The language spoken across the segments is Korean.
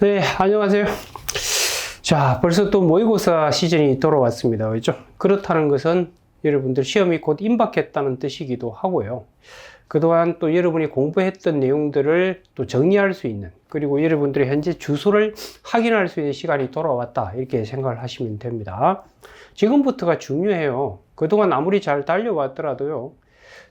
네, 안녕하세요. 자, 벌써 또 모의고사 시즌이 돌아왔습니다. 그렇죠? 그렇다는 것은 여러분들 시험이 곧 임박했다는 뜻이기도 하고요. 그동안 또 여러분이 공부했던 내용들을 또 정리할 수 있는, 그리고 여러분들의 현재 주소를 확인할 수 있는 시간이 돌아왔다, 이렇게 생각을 하시면 됩니다. 지금부터가 중요해요. 그동안 아무리 잘 달려왔더라도요,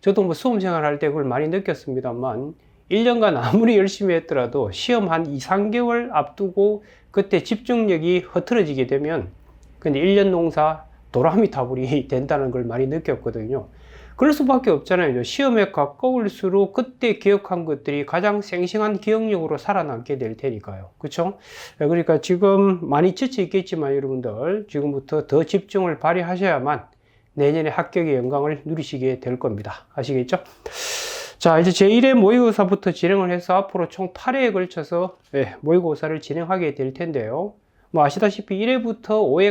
저도 뭐 수험 생활할 때 그걸 많이 느꼈습니다만 1년간 아무리 열심히 했더라도 시험 한 2, 3개월 앞두고 그때 집중력이 흐트러지게 되면 근데 1년 농사 도라미 타불이 된다는 걸 많이 느꼈거든요. 그럴 수밖에 없잖아요. 시험에 가까울수록 그때 기억한 것들이 가장 생생한 기억력으로 살아남게 될 테니까요. 그렇죠? 그러니까 지금 많이 지쳐 있겠지만 여러분들 지금부터 더 집중을 발휘하셔야만 내년에 합격의 영광을 누리시게 될 겁니다. 아시겠죠? 자, 이제 제1회 모의고사부터 진행을 해서 앞으로 총 8회에 걸쳐서 모의고사를 진행하게 될 텐데요. 뭐 아시다시피 1회부터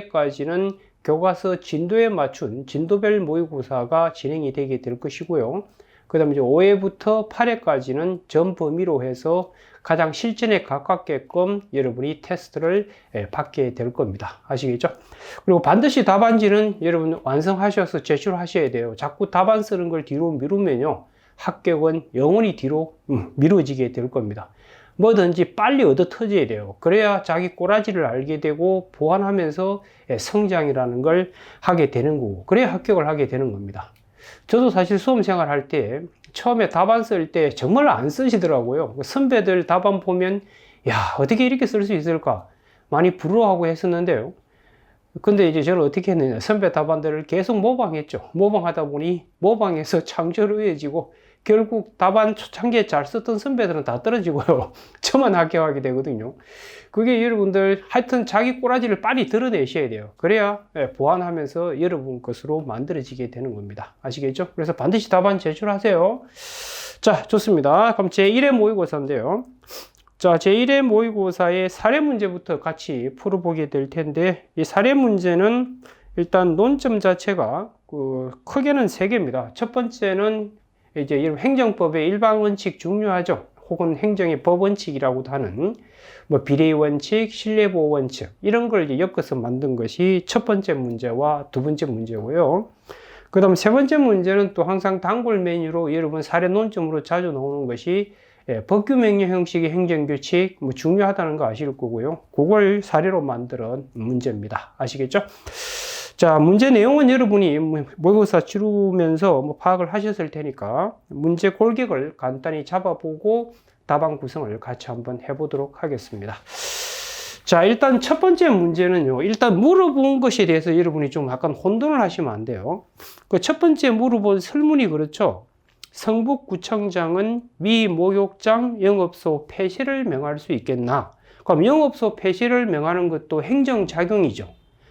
5회까지는 교과서 진도에 맞춘 진도별 모의고사가 진행이 되게 될 것이고요. 그 다음에 이제 5회부터 8회까지는 전 범위로 해서 가장 실전에 가깝게끔 여러분이 테스트를 받게 될 겁니다. 아시겠죠? 그리고 반드시 답안지는 여러분 완성하셔서 제출하셔야 돼요. 자꾸 답안 쓰는 걸 뒤로 미루면요, 합격은 영원히 뒤로 미뤄지게 될 겁니다. 뭐든지 빨리 얻어 터져야 돼요. 그래야 자기 꼬라지를 알게 되고 보완하면서 성장이라는 걸 하게 되는 거고, 그래야 합격을 하게 되는 겁니다. 저도 사실 수험 생활 할 때 처음에 답안 쓸 때 정말 안 쓰시더라고요. 선배들 답안 보면 야, 어떻게 이렇게 쓸 수 있을까 많이 부러워하고 했었는데요. 근데 이제 저는 어떻게 했느냐, 선배 답안들을 계속 모방했죠. 모방하다 보니 모방에서 창조로해지고 결국 답안 초창기에 잘 썼던 선배들은 다 떨어지고요, 저만 합격하게 되거든요. 그게 여러분들 하여튼 자기 꼬라지를 빨리 드러내셔야 돼요. 그래야 보완하면서 여러분 것으로 만들어지게 되는 겁니다. 아시겠죠? 그래서 반드시 답안 제출하세요. 자, 좋습니다. 그럼 제1회 모의고사인데요. 자, 제1회 모의고사의 사례 문제부터 같이 풀어보게 될 텐데, 이 사례 문제는 일단 논점 자체가 크게는 3개입니다. 첫 번째는 이제 행정법의 일반 원칙 중요하죠. 혹은 행정의 법 원칙이라고도 하는 뭐 비례 원칙, 신뢰보호 원칙, 이런 걸 이제 엮어서 만든 것이 첫 번째 문제와 두 번째 문제고요. 그 다음 세 번째 문제는 또 항상 단골 메뉴로 여러분 사례 논점으로 자주 나오는 것이 법규 명령 형식의 행정규칙, 뭐 중요하다는 거 아실 거고요. 그걸 사례로 만든 문제입니다. 아시겠죠? 자, 문제 내용은 여러분이 모의고사 치르면서 뭐 파악을 하셨을 테니까 문제 골격을 간단히 잡아보고 답안 구성을 같이 한번 해보도록 하겠습니다. 자, 일단 첫 번째 문제는요, 일단 물어본 것에 대해서 여러분이 좀 약간 혼돈을 하시면 안 돼요. 그 첫 번째 물어본 설문이 그렇죠. 성북구청장은 위 목욕장 영업소 폐쇄를 명할 수 있겠나? 그럼 영업소 폐쇄를 명하는 것도 행정작용이죠.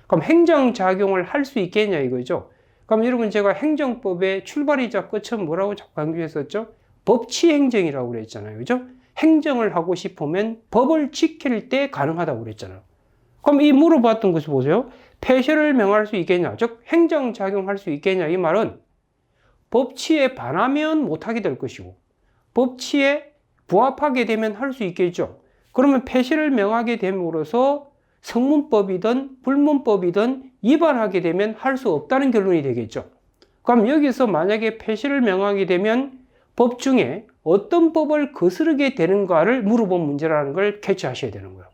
그럼 행정작용을 할 수 있겠냐 이거죠. 그럼 여러분 제가 행정법의 출발이자 끝은 뭐라고 자꾸 강조했었죠? 법치행정이라고 그랬잖아요. 그죠? 행정을 하고 싶으면 법을 지킬 때 가능하다고 그랬잖아요. 그럼 이 물어봤던 것을 보세요. 폐쇄를 명할 수 있겠냐? 즉 행정작용할 수 있겠냐? 이 말은 법치에 반하면 못하게 될 것이고 법치에 부합하게 되면 할 수 있겠죠. 그러면 폐쇄를 명하게 됨으로써 성문법이든 불문법이든 위반하게 되면 할 수 없다는 결론이 되겠죠. 그럼 여기서 만약에 폐쇄를 명하게 되면 법 중에 어떤 법을 거스르게 되는가를 물어본 문제라는 걸 캐치하셔야 되는 거예요.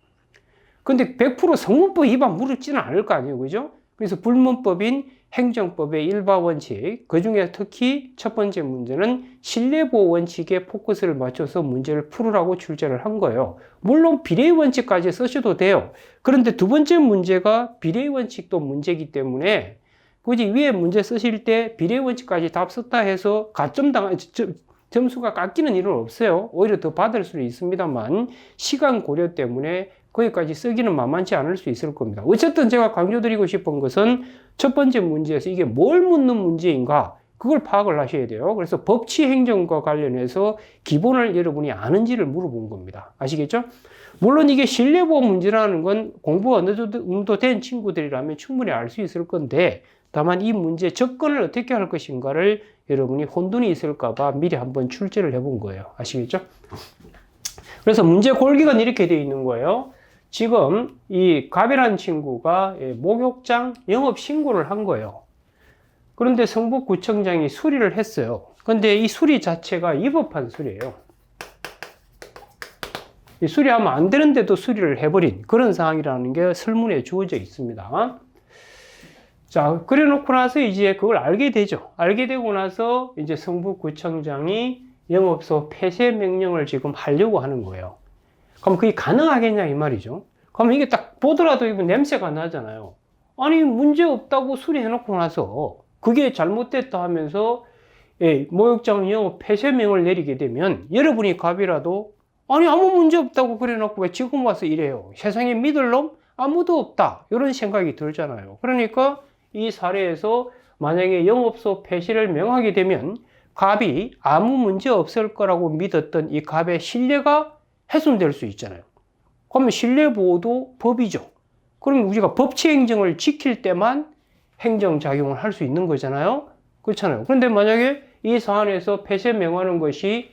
근데 100% 성문법 위반 물었지는 않을 거 아니에요. 그죠? 그래서 불문법인 행정법의 일반 원칙, 그 중에 특히 첫 번째 문제는 신뢰보호 원칙에 포커스를 맞춰서 문제를 풀으라고 출제를 한 거예요. 물론 비례 원칙까지 쓰셔도 돼요. 그런데 두 번째 문제가 비례 원칙도 문제이기 때문에 굳이 위에 문제 쓰실 때 비례 원칙까지 답 썼다 해서 점수가 깎이는 일은 없어요. 오히려 더 받을 수는 있습니다만 시간 고려 때문에 거기까지 쓰기는 만만치 않을 수 있을 겁니다. 어쨌든 제가 강조드리고 싶은 것은 첫 번째 문제에서 이게 뭘 묻는 문제인가, 그걸 파악을 하셔야 돼요. 그래서 법치 행정과 관련해서 기본을 여러분이 아는지를 물어본 겁니다. 아시겠죠? 물론 이게 신뢰보호 문제라는 건 공부 어느 정도 된 친구들이라면 충분히 알 수 있을 건데, 다만 이 문제 접근을 어떻게 할 것인가를 여러분이 혼돈이 있을까봐 미리 한번 출제를 해본 거예요. 아시겠죠? 그래서 문제 골격은 이렇게 되어 있는 거예요. 지금 이 갑이라는 친구가 목욕장 영업 신고를 한 거예요. 그런데 성북구청장이 수리를 했어요. 근데 이 수리 자체가 위법한 수리예요. 이 수리하면 안 되는데도 수리를 해버린 그런 상황이라는 게 설문에 주어져 있습니다. 자, 그래 놓고 나서 이제 그걸 알게 되죠. 알게 되고 나서 이제 성북구청장이 영업소 폐쇄 명령을 지금 하려고 하는 거예요. 그럼 그게 가능하겠냐 이 말이죠. 그럼 이게 딱 보더라도 이거 냄새가 나잖아요. 아니 문제 없다고 수리해 놓고 나서 그게 잘못됐다 하면서 목욕장 영업 폐쇄명을 내리게 되면 여러분이 갑이라도 아니 아무 문제 없다고 그래 놓고 왜 지금 와서 이래요. 세상에 믿을 놈 아무도 없다 이런 생각이 들잖아요. 그러니까 이 사례에서 만약에 영업소 폐쇄를 명하게 되면 갑이 아무 문제 없을 거라고 믿었던 이 갑의 신뢰가 훼손될 수 있잖아요. 그러면 신뢰보호도 법이죠. 그럼 우리가 법치행정을 지킬 때만 행정작용을 할 수 있는 거잖아요. 그렇잖아요. 그런데 만약에 이 사안에서 폐쇄 명하는 것이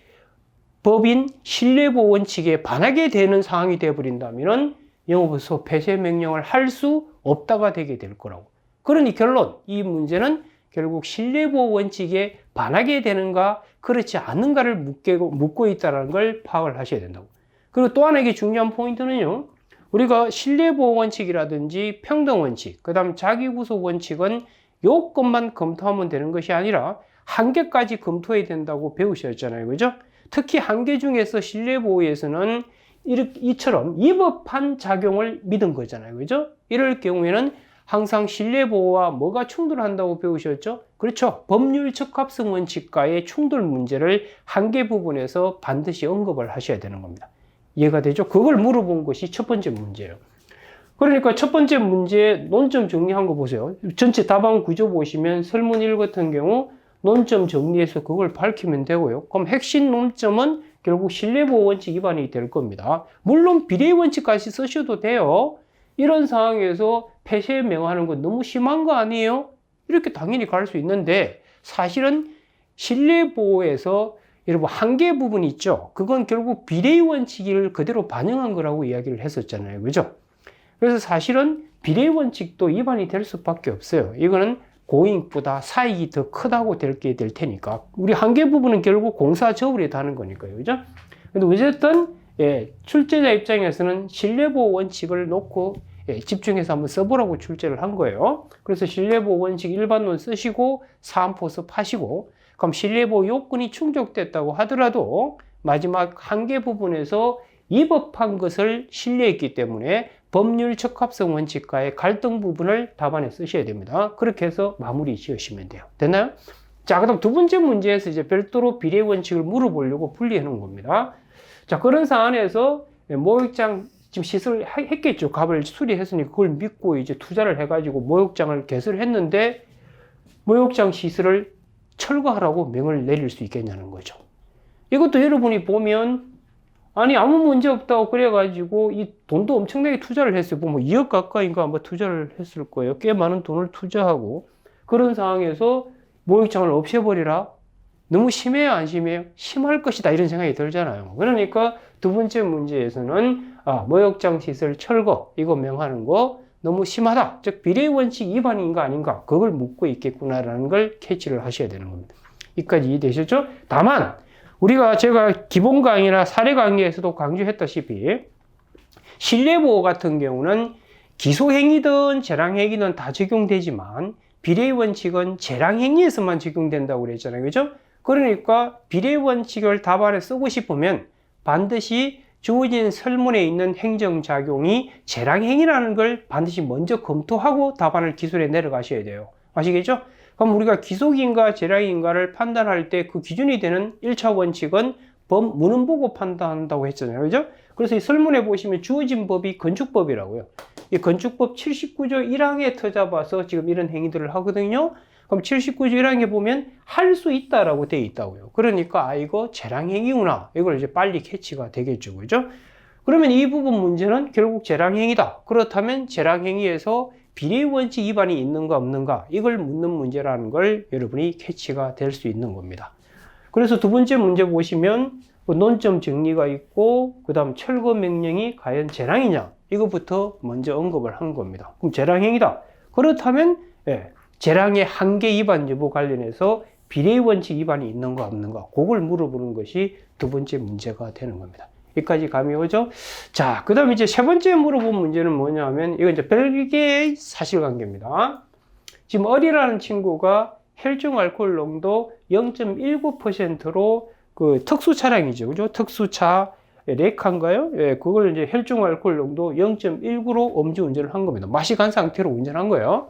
법인 신뢰보호 원칙에 반하게 되는 상황이 되어버린다면 영업소 폐쇄 명령을 할 수 없다가 되게 될 거라고. 그러니 결론, 이 문제는 결국 신뢰보호 원칙에 반하게 되는가 그렇지 않는가를 묻고 있다는 걸 파악을 하셔야 된다고. 그리고 또 하나 이게 중요한 포인트는요. 우리가 신뢰보호 원칙이라든지 평등원칙, 그 다음 자기구속 원칙은 요것만 검토하면 되는 것이 아니라 한 개까지 검토해야 된다고 배우셨잖아요. 그죠? 특히 한 개 중에서 신뢰보호에서는 이처럼 위법한 작용을 믿은 거잖아요. 그죠? 이럴 경우에는 항상 신뢰보호와 뭐가 충돌한다고 배우셨죠? 그렇죠. 법률 적합성 원칙과의 충돌 문제를 한 개 부분에서 반드시 언급을 하셔야 되는 겁니다. 이해가 되죠? 그걸 물어본 것이 첫 번째 문제예요. 그러니까 첫 번째 문제 논점 정리한 거 보세요. 전체 답안 구조 보시면 설문 1 같은 경우 논점 정리해서 그걸 밝히면 되고요. 그럼 핵심 논점은 결국 신뢰보호 원칙 위반이 될 겁니다. 물론 비례 원칙까지 쓰셔도 돼요. 이런 상황에서 폐쇄 명하는 건 너무 심한 거 아니에요? 이렇게 당연히 갈 수 있는데 사실은 신뢰보호에서 여러분 한계 부분이 있죠. 그건 결국 비례 원칙을 그대로 반영한 거라고 이야기를 했었잖아요. 그죠? 그래서 사실은 비례 원칙도 위반이 될 수밖에 없어요. 이거는 고잉보다 사익이 더 크다고 될 테니까. 우리 한계 부분은 결국 공사 저울에 다는 거니까요. 그죠? 근데 어쨌든 출제자 입장에서는 신뢰보호 원칙을 놓고 집중해서 한번 써보라고 출제를 한 거예요. 그래서 신뢰보호 원칙 일반론 쓰시고 사안포섭 하시고 그럼 신뢰보호 요건이 충족됐다고 하더라도 마지막 한계 부분에서 위법한 것을 신뢰했기 때문에 법률 적합성 원칙과의 갈등 부분을 답안에 쓰셔야 됩니다. 그렇게 해서 마무리 지으시면 돼요. 됐나요? 자, 그다음 두 번째 문제에서 이제 별도로 비례 원칙을 물어보려고 분리해 놓은 겁니다. 자, 그런 사안에서 목욕장 지금 시설을 했겠죠. 갑을 수리했으니 그걸 믿고 이제 투자를 해가지고 목욕장을 개설했는데 목욕장 시설을 철거하라고 명을 내릴 수 있겠냐는 거죠. 이것도 여러분이 보면 아니 아무 문제 없다고 그래가지고 이 돈도 엄청나게 투자를 했어요. 뭐 2억 가까이인가 아마 투자를 했을 거예요. 꽤 많은 돈을 투자하고 그런 상황에서 목욕장을 없애버리라? 너무 심해요 안 심해요? 심할 것이다 이런 생각이 들잖아요. 그러니까 두 번째 문제에서는 목욕장 시설 철거 이거 명하는 거 너무 심하다. 즉 비례 원칙 위반인가 아닌가 그걸 묻고 있겠구나라는 걸 캐치를 하셔야 되는 겁니다. 여기까지 이해되셨죠? 다만 제가 기본 강의나 사례 강의에서도 강조했다시피 신뢰보호 같은 경우는 기소행위든 재량행위든 다 적용되지만 비례 원칙은 재량행위에서만 적용된다고 그랬잖아요. 그죠? 그러니까 비례 원칙을 답안에 쓰고 싶으면 반드시 주어진 설문에 있는 행정작용이 재량행위라는 걸 반드시 먼저 검토하고 답안을 기술에 내려가셔야 돼요. 아시겠죠? 그럼 우리가 기속인가 재량인가를 판단할 때 그 기준이 되는 1차 원칙은 문헌 보고 판단한다고 했잖아요. 그죠? 그래서 이 설문에 보시면 주어진 법이 건축법이라고요. 이 건축법 79조 1항에 터잡아서 지금 이런 행위들을 하거든요. 그럼 79조 1항에 보면 할 수 있다라고 되어 있다고요. 그러니까 이거 재량행위구나. 이걸 이제 빨리 캐치가 되겠죠. 그죠? 그러면 이 부분 문제는 결국 재량행위다. 그렇다면 재량행위에서 비례 원칙 위반이 있는가 없는가 이걸 묻는 문제라는 걸 여러분이 캐치가 될 수 있는 겁니다. 그래서 두 번째 문제 보시면 그 논점 정리가 있고 그 다음 철거 명령이 과연 재량이냐 이것부터 먼저 언급을 한 겁니다. 그럼 재량행위다. 그렇다면 재량의 한계 위반 여부 관련해서 비례 원칙 위반이 있는가 없는가 그걸 물어보는 것이 두 번째 문제가 되는 겁니다. 여기까지 감이 오죠? 자, 그 다음에 이제 세 번째 물어본 문제는 뭐냐면 이건 이제 별개의 사실관계입니다. 지금 어리라는 친구가 혈중 알코올 농도 0.19%로 그 특수 차량이죠. 그죠? 특수차 레카인가요? 예, 그걸 이제 혈중 알코올 농도 0.19로 음주 운전을 한 겁니다. 맛이 간 상태로 운전한 거예요.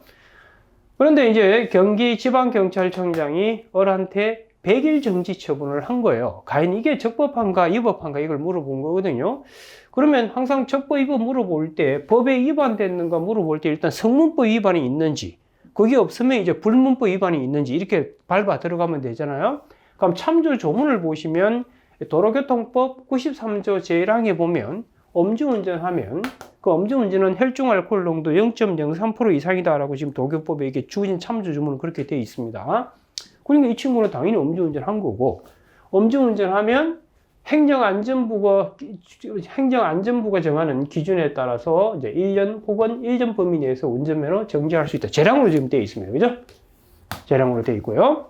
그런데 이제 경기지방경찰청장이 어한테 100일 정지 처분을 한 거예요. 과연 이게 적법한가 위법한가 이걸 물어본 거거든요. 그러면 항상 적법 위법 물어볼 때 법에 위반됐는가 물어볼 때 일단 성문법 위반이 있는지 그게 없으면 이제 불문법 위반이 있는지 이렇게 밟아 들어가면 되잖아요. 그럼 참조 조문을 보시면 도로교통법 93조 제1항에 보면 음주운전하면 그 음주운전은 혈중 알코올 농도 0.03% 이상이다라고 지금 도교법에 이게 주어진 참조 조문은 그렇게 되어 있습니다. 그러니까 이 친구는 당연히 음주운전 한 거고, 음주운전하면 행정안전부가 정하는 기준에 따라서 이제 1년 혹은 1년 범위 내에서 운전면허 정지할 수 있다. 재량으로 지금 되어 있습니다. 그죠? 재량으로 되어 있고요.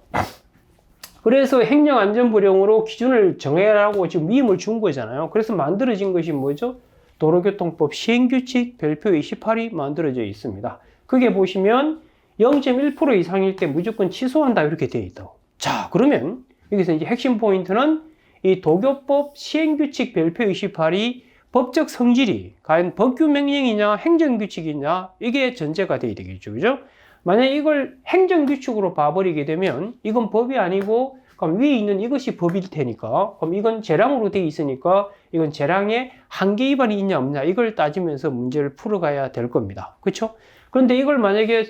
그래서 행정안전부령으로 기준을 정해라고 지금 위임을 준 거잖아요. 그래서 만들어진 것이 뭐죠? 도로교통법 시행규칙 별표 28이 만들어져 있습니다. 그게 보시면 0.1% 이상일 때 무조건 취소한다 이렇게 되어 있다고. 자, 그러면 여기서 이제 핵심 포인트는 이 도교법 시행규칙 별표 28이 법적 성질이 과연 법규 명령이냐 행정규칙이냐 이게 전제가 되어야 되겠죠. 그죠? 만약 이걸 행정규칙으로 봐버리게 되면 이건 법이 아니고 그럼 위에 있는 이것이 법일 테니까 그럼 이건 재량으로 되어 있으니까 이건 재량의 한계 위반이 있냐 없냐 이걸 따지면서 문제를 풀어가야 될 겁니다. 그렇죠? 그런데 이걸 만약에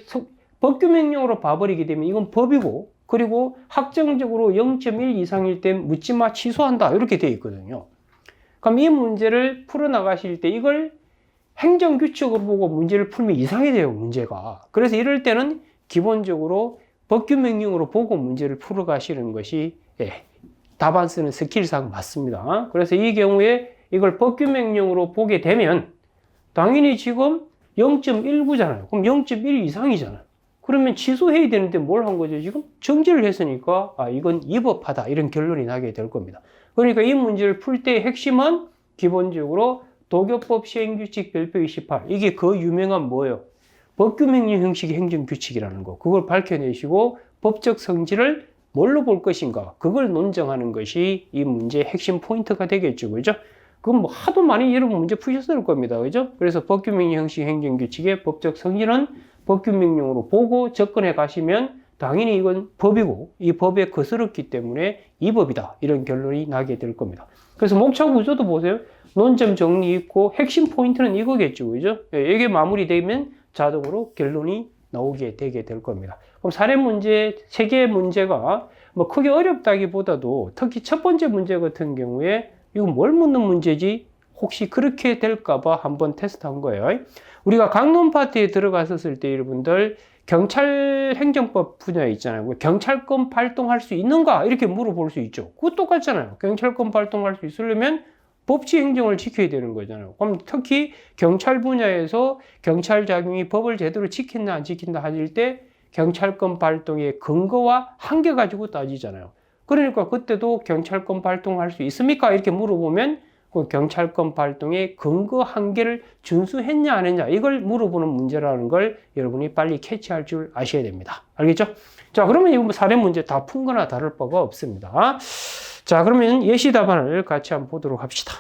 법규 명령으로 봐버리게 되면 이건 법이고 그리고 확정적으로 0.1 이상일 땐 묻지마 취소한다 이렇게 되어 있거든요. 그럼 이 문제를 풀어나가실 때 이걸 행정규칙으로 보고 문제를 풀면 이상해져요, 문제가. 그래서 이럴 때는 기본적으로 법규 명령으로 보고 문제를 풀어가시는 것이 답안 쓰는 스킬상 맞습니다. 그래서 이 경우에 이걸 법규 명령으로 보게 되면 당연히 지금 0.19잖아요. 그럼 0.1 이상이잖아요. 그러면 취소해야 되는데 뭘 한 거죠? 지금 정지를 했으니까 이건 위법하다 이런 결론이 나게 될 겁니다. 그러니까 이 문제를 풀 때의 핵심은 기본적으로 도교법 시행규칙 별표 28 이게 그 유명한 뭐예요? 법규 명령 형식의 행정규칙이라는 거 그걸 밝혀내시고 법적 성질을 뭘로 볼 것인가 그걸 논정하는 것이 이 문제의 핵심 포인트가 되겠죠. 그죠? 그건 뭐 하도 많이 여러분 문제 푸셨을 겁니다. 그죠? 그래서 법규 명령 형식 행정규칙의 법적 성질은 법규 명령으로 보고 접근해 가시면 당연히 이건 법이고 이 법에 거스렀기 때문에 이 법이다 이런 결론이 나게 될 겁니다. 그래서 목차 구조도 보세요. 논점 정리 있고 핵심 포인트는 이거겠죠. 그죠? 이게 마무리되면 자동으로 결론이 나오게 되게 될 겁니다. 그럼 사례 문제, 3개의 문제가 뭐 크게 어렵다기보다도 특히 첫 번째 문제 같은 경우에 이건 뭘 묻는 문제지? 혹시 그렇게 될까봐 한번 테스트한 거예요. 우리가 강론 파트에 들어갔었을 때 여러분들 경찰 행정법 분야에 있잖아요. 경찰권 발동할 수 있는가? 이렇게 물어볼 수 있죠. 그거 똑같잖아요. 경찰권 발동할 수 있으려면 법치 행정을 지켜야 되는 거잖아요. 그럼 특히 경찰 분야에서 경찰 작용이 법을 제대로 지킨다 안 지킨다 하실 때 경찰권 발동의 근거와 한계 가지고 따지잖아요. 그러니까 그때도 경찰권 발동할 수 있습니까? 이렇게 물어보면 그 경찰권 발동의 근거 한계를 준수했냐 안 했냐 이걸 물어보는 문제라는 걸 여러분이 빨리 캐치할 줄 아셔야 됩니다. 알겠죠? 자, 그러면 이거 사례 문제 다 푼 거나 다를 바가 없습니다. 자, 그러면 예시 답안을 같이 한번 보도록 합시다.